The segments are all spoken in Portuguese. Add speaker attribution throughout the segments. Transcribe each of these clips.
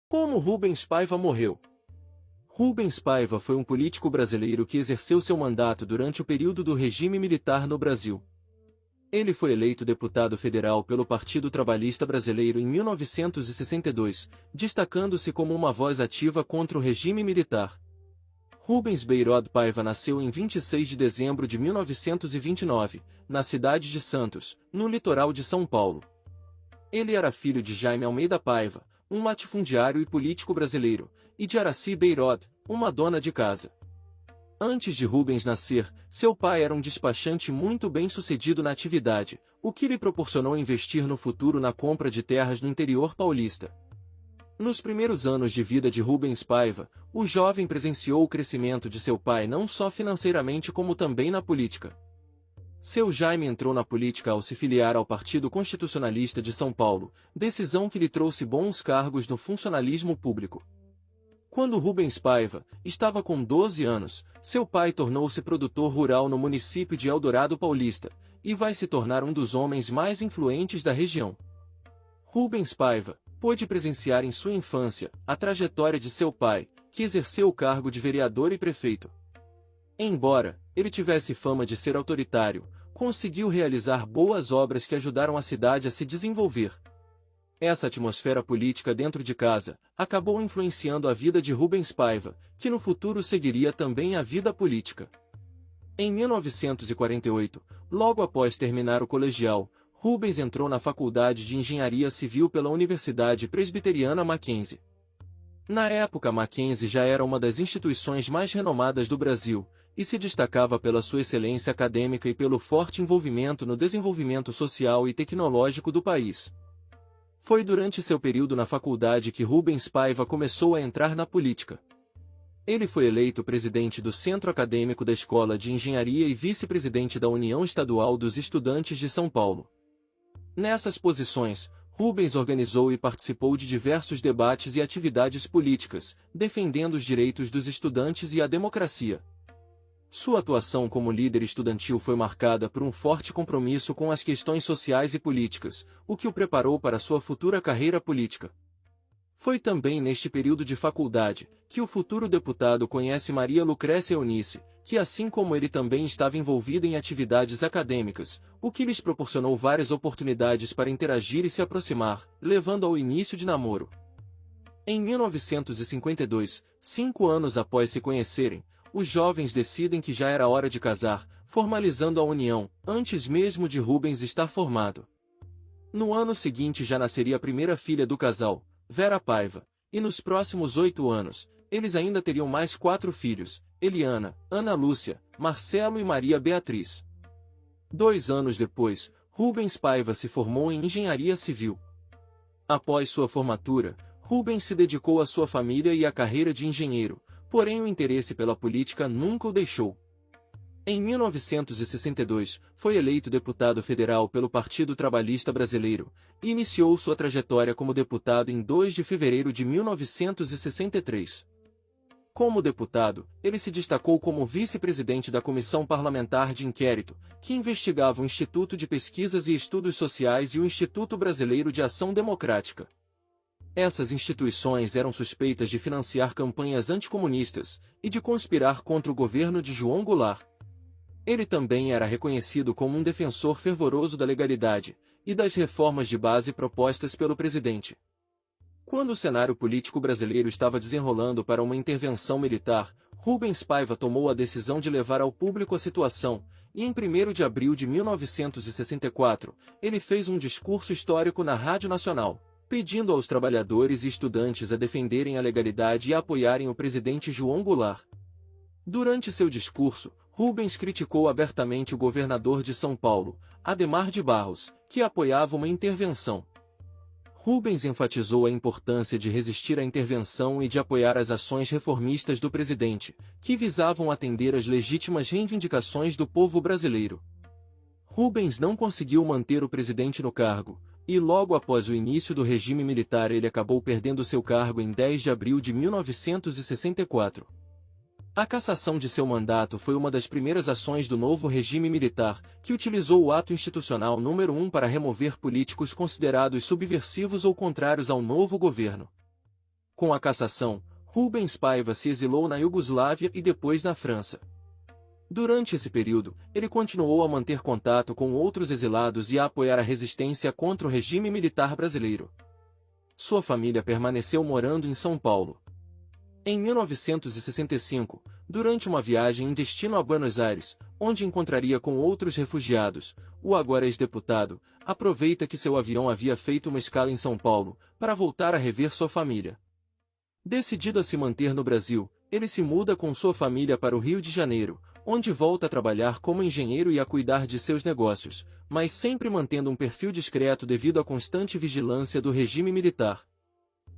Speaker 1: Como Rubens Paiva morreu? Rubens Paiva foi um político brasileiro que exerceu seu mandato durante o período do regime militar no Brasil. Ele foi eleito deputado federal pelo Partido Trabalhista Brasileiro em 1962, destacando-se como uma voz ativa contra o regime militar. Rubens Beirod Paiva nasceu em 26 de dezembro de 1929, na cidade de Santos, no litoral de São Paulo. Ele era filho de Jaime Almeida Paiva, um latifundiário e político brasileiro, e de Araci Beirod, uma dona de casa. Antes de Rubens nascer, seu pai era um despachante muito bem-sucedido na atividade, o que lhe proporcionou investir no futuro na compra de terras no interior paulista. Nos primeiros anos de vida de Rubens Paiva, o jovem presenciou o crescimento de seu pai não só financeiramente como também na política. Seu Jaime entrou na política ao se filiar ao Partido Constitucionalista de São Paulo, decisão que lhe trouxe bons cargos no funcionalismo público. Quando Rubens Paiva estava com 12 anos, seu pai tornou-se produtor rural no município de Eldorado Paulista, e vai se tornar um dos homens mais influentes da região. Rubens Paiva pôde presenciar em sua infância a trajetória de seu pai, que exerceu o cargo de vereador e prefeito. Embora ele tivesse fama de ser autoritário, conseguiu realizar boas obras que ajudaram a cidade a se desenvolver. Essa atmosfera política dentro de casa acabou influenciando a vida de Rubens Paiva, que no futuro seguiria também a vida política. Em 1948, logo após terminar o colegial, Rubens entrou na Faculdade de Engenharia Civil pela Universidade Presbiteriana Mackenzie. Na época, Mackenzie já era uma das instituições mais renomadas do Brasil, e se destacava pela sua excelência acadêmica e pelo forte envolvimento no desenvolvimento social e tecnológico do país. Foi durante seu período na faculdade que Rubens Paiva começou a entrar na política. Ele foi eleito presidente do Centro Acadêmico da Escola de Engenharia e vice-presidente da União Estadual dos Estudantes de São Paulo. Nessas posições, Rubens organizou e participou de diversos debates e atividades políticas, defendendo os direitos dos estudantes e a democracia. Sua atuação como líder estudantil foi marcada por um forte compromisso com as questões sociais e políticas, o que o preparou para sua futura carreira política. Foi também neste período de faculdade que o futuro deputado conhece Maria Lucrécia Eunice, que assim como ele também estava envolvida em atividades acadêmicas, o que lhes proporcionou várias oportunidades para interagir e se aproximar, levando ao início de namoro. Em 1952, 5 anos após se conhecerem, os jovens decidem que já era hora de casar, formalizando a união, antes mesmo de Rubens estar formado. No ano seguinte já nasceria a primeira filha do casal, Vera Paiva, e nos próximos 8 anos, eles ainda teriam mais 4 filhos, Eliana, Ana Lúcia, Marcelo e Maria Beatriz. 2 anos depois, Rubens Paiva se formou em Engenharia Civil. Após sua formatura, Rubens se dedicou à sua família e à carreira de engenheiro, porém o interesse pela política nunca o deixou. Em 1962, foi eleito deputado federal pelo Partido Trabalhista Brasileiro, e iniciou sua trajetória como deputado em 2 de fevereiro de 1963. Como deputado, ele se destacou como vice-presidente da Comissão Parlamentar de Inquérito, que investigava o Instituto de Pesquisas e Estudos Sociais e o Instituto Brasileiro de Ação Democrática. Essas instituições eram suspeitas de financiar campanhas anticomunistas e de conspirar contra o governo de João Goulart. Ele também era reconhecido como um defensor fervoroso da legalidade e das reformas de base propostas pelo presidente. Quando o cenário político brasileiro estava desenrolando para uma intervenção militar, Rubens Paiva tomou a decisão de levar ao público a situação, e em 1º de abril de 1964, ele fez um discurso histórico na Rádio Nacional, pedindo aos trabalhadores e estudantes a defenderem a legalidade e a apoiarem o presidente João Goulart. Durante seu discurso, Rubens criticou abertamente o governador de São Paulo, Adhemar de Barros, que apoiava uma intervenção. Rubens enfatizou a importância de resistir à intervenção e de apoiar as ações reformistas do presidente, que visavam atender às legítimas reivindicações do povo brasileiro. Rubens não conseguiu manter o presidente no cargo, e logo após o início do regime militar ele acabou perdendo seu cargo em 10 de abril de 1964. A cassação de seu mandato foi uma das primeiras ações do novo regime militar, que utilizou o ato institucional número 1 para remover políticos considerados subversivos ou contrários ao novo governo. Com a cassação, Rubens Paiva se exilou na Iugoslávia e depois na França. Durante esse período, ele continuou a manter contato com outros exilados e a apoiar a resistência contra o regime militar brasileiro. Sua família permaneceu morando em São Paulo. Em 1965, durante uma viagem em destino a Buenos Aires, onde encontraria com outros refugiados, o agora ex-deputado aproveita que seu avião havia feito uma escala em São Paulo, para voltar a rever sua família. Decidido a se manter no Brasil, ele se muda com sua família para o Rio de Janeiro, onde volta a trabalhar como engenheiro e a cuidar de seus negócios, mas sempre mantendo um perfil discreto devido à constante vigilância do regime militar.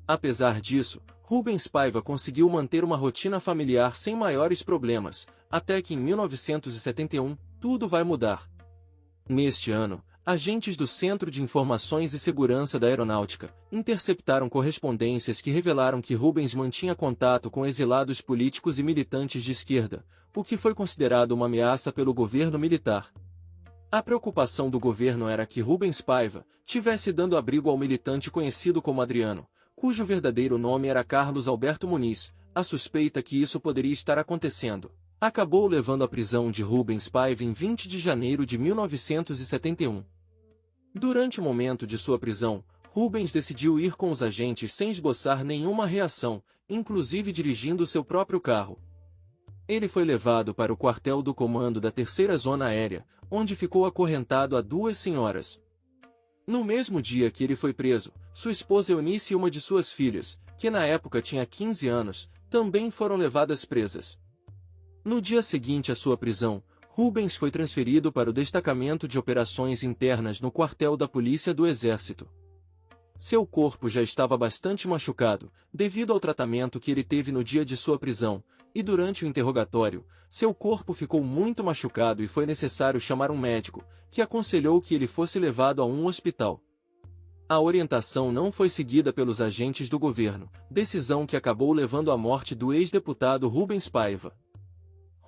Speaker 1: Apesar disso, Rubens Paiva conseguiu manter uma rotina familiar sem maiores problemas, até que em 1971, tudo vai mudar. Neste ano, agentes do Centro de Informações e Segurança da Aeronáutica interceptaram correspondências que revelaram que Rubens mantinha contato com exilados políticos e militantes de esquerda, o que foi considerado uma ameaça pelo governo militar. A preocupação do governo era que Rubens Paiva tivesse dando abrigo ao militante conhecido como Adriano, cujo verdadeiro nome era Carlos Alberto Muniz. A suspeita que isso poderia estar acontecendo acabou levando à prisão de Rubens Paiva em 20 de janeiro de 1971. Durante o momento de sua prisão, Rubens decidiu ir com os agentes sem esboçar nenhuma reação, inclusive dirigindo seu próprio carro. Ele foi levado para o quartel do comando da Terceira Zona Aérea, onde ficou acorrentado a duas senhoras. No mesmo dia que ele foi preso, sua esposa Eunice e uma de suas filhas, que na época tinha 15 anos, também foram levadas presas. No dia seguinte à sua prisão, Rubens foi transferido para o Destacamento de Operações Internas no quartel da Polícia do Exército. Seu corpo já estava bastante machucado, devido ao tratamento que ele teve no dia de sua prisão, e durante o interrogatório, seu corpo ficou muito machucado e foi necessário chamar um médico, que aconselhou que ele fosse levado a um hospital. A orientação não foi seguida pelos agentes do governo, decisão que acabou levando à morte do ex-deputado Rubens Paiva.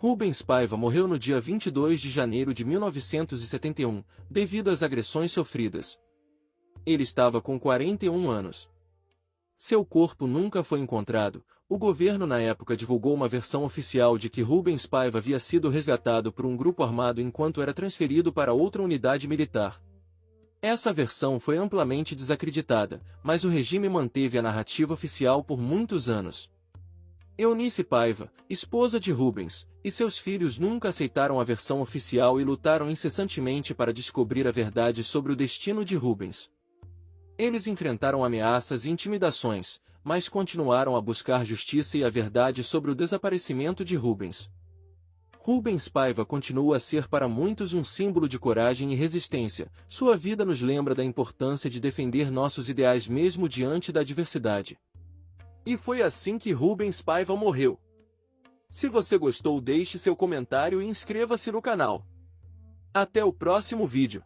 Speaker 1: Rubens Paiva morreu no dia 22 de janeiro de 1971, devido às agressões sofridas. Ele estava com 41 anos. Seu corpo nunca foi encontrado. O governo na época divulgou uma versão oficial de que Rubens Paiva havia sido resgatado por um grupo armado enquanto era transferido para outra unidade militar. Essa versão foi amplamente desacreditada, mas o regime manteve a narrativa oficial por muitos anos. Eunice Paiva, esposa de Rubens, e seus filhos nunca aceitaram a versão oficial e lutaram incessantemente para descobrir a verdade sobre o destino de Rubens. Eles enfrentaram ameaças e intimidações, mas continuaram a buscar justiça e a verdade sobre o desaparecimento de Rubens. Rubens Paiva continua a ser para muitos um símbolo de coragem e resistência. Sua vida nos lembra da importância de defender nossos ideais mesmo diante da adversidade. E foi assim que Rubens Paiva morreu. Se você gostou, deixe seu comentário e inscreva-se no canal. Até o próximo vídeo.